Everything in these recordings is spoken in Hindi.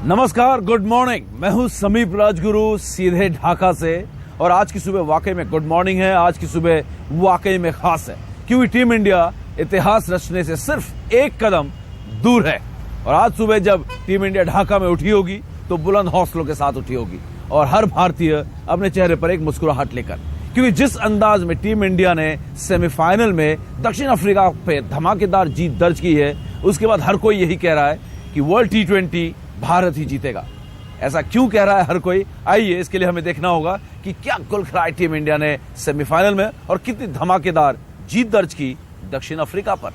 नमस्कार, गुड मॉर्निंग। मैं हूं समीप राजगुरु, सीधे ढाका से। और आज की सुबह वाकई में गुड मॉर्निंग है। आज की सुबह वाकई में खास है क्योंकि टीम इंडिया इतिहास रचने से सिर्फ एक कदम दूर है। और आज सुबह जब टीम इंडिया ढाका में उठी होगी तो बुलंद हौसलों के साथ उठी होगी और हर भारतीय अपने चेहरे पर एक मुस्कुराहट लेकर, क्योंकि जिस अंदाज में टीम इंडिया ने सेमीफाइनल में दक्षिण अफ्रीका पे धमाकेदार जीत दर्ज की है, उसके बाद हर कोई यही कह रहा है कि वर्ल्ड T20 भारत ही जीतेगा। ऐसा क्यों कह रहा है हर कोई? आइए, इसके लिए हमें देखना होगा कि क्या कुल खिलाड़ी टीम इंडिया ने सेमीफाइनल में और कितनी धमाकेदार जीत दर्ज की दक्षिण अफ्रीका पर।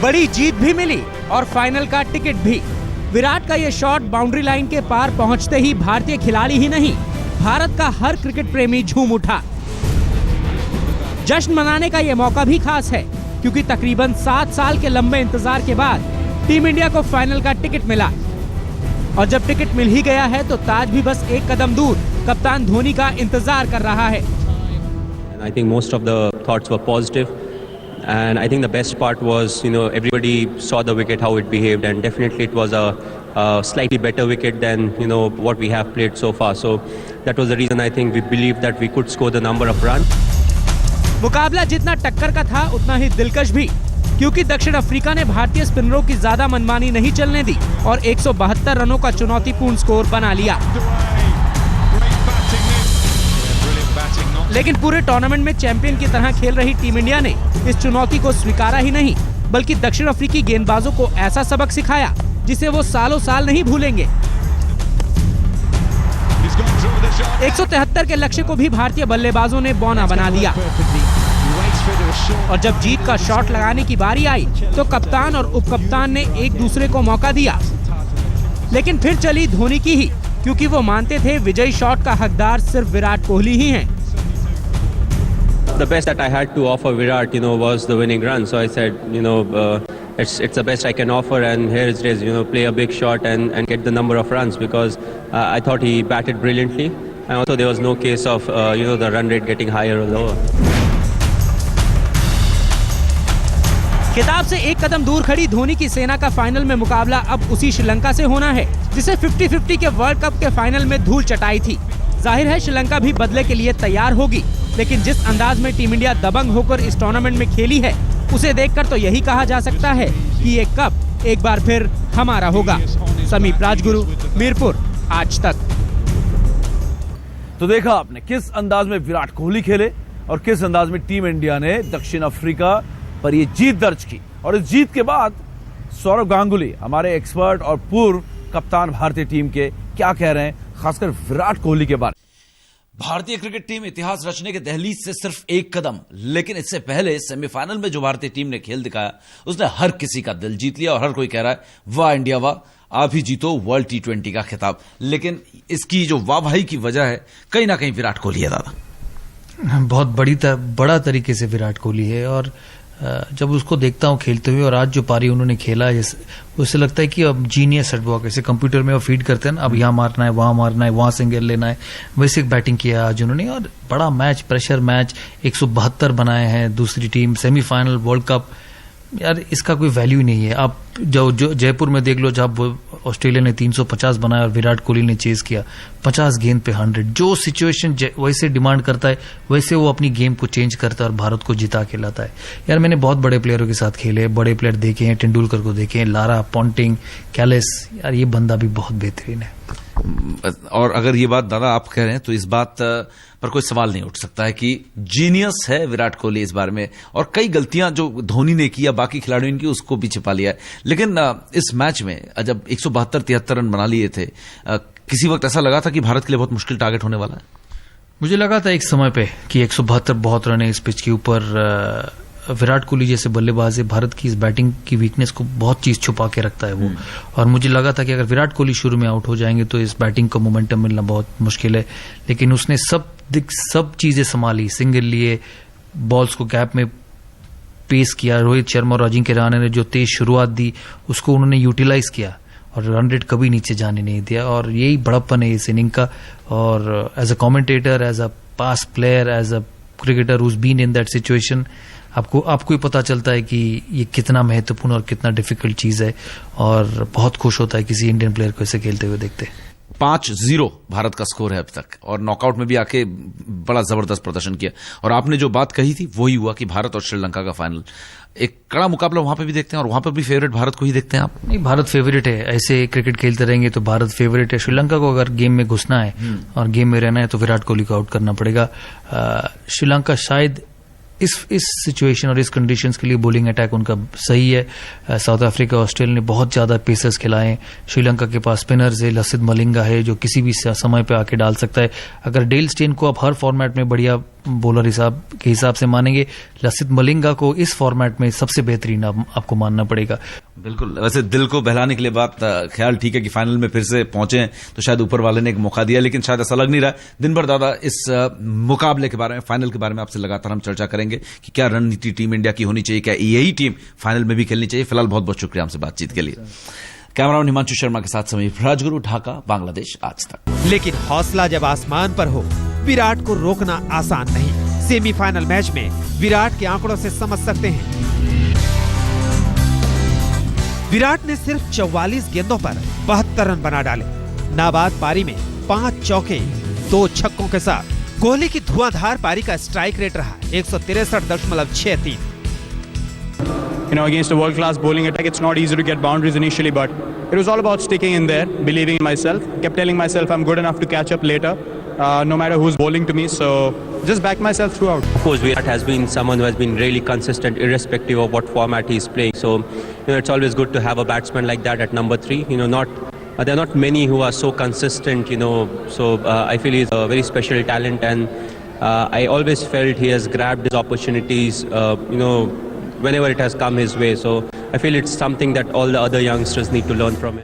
बड़ी जीत भी मिली और फाइनल का टिकट भी। विराट का ये शॉट बाउंड्री लाइन के पार पहुंचते ही भारतीय खिलाड़ी ही नहीं, भारत का हर क्रिकेट प्रेमी झूम उठा। जश्न मनाने का ये मौका भी खास है क्योंकि तकरीबन 7 साल के लंबे इंतजार के बाद टीम इंडिया को फाइनल का टिकट मिला। और जब टिकट मिल ही गया है तो ताज भी बस एक कदम दूर कप्तान धोनी का इंतजार कर रहा है। I think most of the thoughts were positive. And I think the best part was, everybody saw the wicket, how it behaved, and definitely it was a slightly better wicket than, what we have played so far. So that was the reason I think we believed that we could score the number of runs. मुकाबला जितना टक्कर का था उतना ही दिलकश भी, क्योंकि दक्षिण अफ्रीका ने भारतीय स्पिनरों की ज्यादा मनमानी नहीं चलने दी और 172 रनों का चुनौतीपूर्ण स्कोर बना लिया। लेकिन पूरे टूर्नामेंट में चैंपियन की तरह खेल रही टीम इंडिया ने इस चुनौती को स्वीकारा ही नहीं, बल्कि दक्षिण अफ्रीकी गेंदबाजों को ऐसा सबक सिखाया जिसे वो सालों साल नहीं भूलेंगे। 173 के लक्ष्य को भी भारतीय बल्लेबाजों ने बौना बना दिया। और जब जीत का शॉट लगाने की बारी आई तो कप्तान और उपकप्तान ने एक दूसरे को मौका दिया, लेकिन फिर चली धोनी की ही, क्योंकि वो मानते थे विजयी शॉट का हकदार सिर्फ विराट कोहली ही हैं। The best that I had to offer Virat, was the winning run. So I said, it's the best I can offer, and here it is, play a big shot and get the number of runs, because I thought he batted brilliantly, and also there was no case of the run rate getting higher or lower. खिताब से एक कदम दूर खड़ी धोनी की सेना का फाइनल में मुकाबला अब उसी श्रीलंका से होना है जिसे 50-50 के वर्ल्ड कप के फाइनल में धूल चटाई थी। जाहिर है श्रीलंका भी बदले के लिए तैयार होगी, लेकिन जिस अंदाज में टीम इंडिया दबंग होकर इस टूर्नामेंट में खेली है, उसे देखकर तो यही कहा जा सकता है कि ये कप एक बार फिर हमारा होगा। समीप राजगुरु, मीरपुर, आज तक। तो देखा आपने किस अंदाज में विराट कोहली खेले और किस अंदाज में टीम इंडिया ने दक्षिण अफ्रीका पर ये जीत दर्ज की। और इस जीत के बाद सौरव गांगुली, हमारे एक्सपर्ट और पूर्व कप्तान भारतीय टीम के, क्या कह रहे हैं, खासकर विराट कोहली के बारे में। भारतीय क्रिकेट टीम इतिहास रचने के दहलीज से सिर्फ एक कदम, लेकिन इससे पहले सेमीफाइनल में जो भारतीय टीम ने खेल दिखाया उसने हर किसी का दिल जीत लिया और हर कोई कह रहा है वाह इंडिया वाह, आप ही जीतो वर्ल्ड T20 का खिताब। लेकिन इसकी जो वाह भाई की वजह है कहीं ना कहीं विराट कोहली है। दादा, बहुत बड़ा तरीके से विराट कोहली है। और जब उसको देखता हूँ खेलते हुए और आज जो पारी उन्होंने खेला, उससे लगता है कि अब जीनियस है वो, कैसे कंप्यूटर में वो फीड करते हैं ना, अब यहाँ मारना है, वहां मारना है, वहां सिंगल लेना है, वैसे बैटिंग किया आज उन्होंने। और बड़ा मैच, प्रेशर मैच, 172 बनाए हैं दूसरी टीम, सेमीफाइनल वर्ल्ड कप। यार इसका कोई वैल्यू नहीं है। आप जो जयपुर में देख लो, जब ऑस्ट्रेलिया ने 350 बनाया और विराट कोहली ने चेज किया 50 गेंद पे 100, जो सिचुएशन वैसे डिमांड करता है वैसे वो अपनी गेम को चेंज करता है और भारत को जिता के लाता है। यार मैंने बहुत बड़े प्लेयरों के साथ खेले, बड़े प्लेयर देखे हैं, तेंदुलकर को देखे हैं, लारा, पॉन्टिंग, कैलिस। यार ये बंदा भी बहुत बेहतरीन है। और अगर ये बात दादा आप कह रहे हैं तो इस बात पर कोई सवाल नहीं उठ सकता है कि जीनियस है विराट कोहली इस बार में। और कई गलतियां जो धोनी ने की या बाकी खिलाड़ियों की, उसको भी छिपा लिया है। लेकिन इस मैच में जब 172-73 रन बना लिए थे, किसी वक्त ऐसा लगा था कि भारत के लिए बहुत मुश्किल टारगेट होने वाला है? मुझे लगा था एक समय पे कि 172 बहुत रन है इस पिच के ऊपर। विराट कोहली जैसे बल्लेबाज है, भारत की इस बैटिंग की वीकनेस को बहुत चीज छुपा के रखता है वो। और मुझे लगा था कि अगर विराट कोहली शुरू में आउट हो जाएंगे तो इस बैटिंग को मोमेंटम मिलना बहुत मुश्किल है। लेकिन उसने सब चीजें संभाली, सिंगल लिए, बॉल्स को गैप में पेस किया। रोहित शर्मा और अजिंक्य रहाणे ने जो तेज शुरुआत दी उसको उन्होंने यूटिलाइज किया और रन रेट कभी नीचे जाने नहीं दिया, और यही बड़प्पन है इस इनिंग का। और as a commentator, as a past player, as a cricketer who's been in that situation, आपको ही पता चलता है कि ये कितना महत्वपूर्ण और कितना डिफिकल्ट चीज है, और बहुत खुश होता है किसी इंडियन प्लेयर को ऐसे खेलते हुए देखते। 5-0 भारत का स्कोर है अब तक, और नॉकआउट में भी आके बड़ा जबरदस्त प्रदर्शन किया। और आपने जो बात कही थी वही हुआ कि भारत और श्रीलंका का फाइनल, एक कड़ा मुकाबला वहां पे भी देखते हैं, और वहां पे भी फेवरेट भारत को ही देखते हैं आप? नहीं, भारत फेवरेट है। ऐसे क्रिकेट खेलते रहेंगे तो भारत फेवरेट है। श्रीलंका को अगर गेम में घुसना है और गेम में रहना है तो विराट कोहली को आउट करना पड़ेगा। श्रीलंका शायद इस सिचुएशन और इस कंडीशंस के लिए बॉलिंग अटैक उनका सही है। साउथ अफ्रीका, ऑस्ट्रेलिया ने बहुत ज्यादा पेसर्स खिलाए हैं। श्रीलंका के पास स्पिनर्स है, लसिथ मलिंगा है जो किसी भी समय पे आके डाल सकता है। अगर डेल स्टेन को आप हर फॉर्मेट में बढ़िया बॉलर के हिसाब से मानेंगे, लसिथ मलिंगा को इस फॉर्मेट में सबसे बेहतरीन आपको मानना पड़ेगा। बिल्कुल। वैसे दिल को बहलाने के लिए बात ख्याल ठीक है कि फाइनल में फिर से पहुंचे हैं, तो शायद ऊपर वाले ने एक मौका दिया, लेकिन शायद ऐसा लग नहीं रहा। दिन भर दादा इस मुकाबले के बारे में, फाइनल के बारे में आपसे लगातार हम चर्चा करेंगे कि क्या रणनीति टीम इंडिया की होनी चाहिए, क्या यही टीम फाइनल में भी खेलनी चाहिए। फिलहाल बहुत बहुत शुक्रिया हमसे बातचीत के लिए। कैमरामैन हिमांशु शर्मा के साथ समीप राजगुरु, ढाका, बांग्लादेश आज तक। लेकिन हौसला जब आसमान पर हो, विराट को रोकना आसान नहीं। सेमीफाइनल मैच में विराट के आंकड़ों से समझ सकते हैं। विराट ने सिर्फ 44 गेंदों पर 72 रन बना डाले। नाबाद पारी में 5 चौके 2 छक्कों के साथ कोहली की धुआंधार पारी का स्ट्राइक रेट रहा 163.63। Against a world-class bowling attack, it's not easy to get boundaries initially, but it was all about sticking in there, believing in myself. Kept telling myself I'm good enough to catch up later, no matter who's bowling to me. So just back myself throughout. Of course, Virat has been someone who has been really consistent, irrespective of what format he's playing. So it's always good to have a batsman like that at number 3. There are not many who are so consistent. So I feel he's a very special talent, and I always felt he has grabbed his opportunities. Whenever it has come his way. So I feel it's something that all the other youngsters need to learn from him.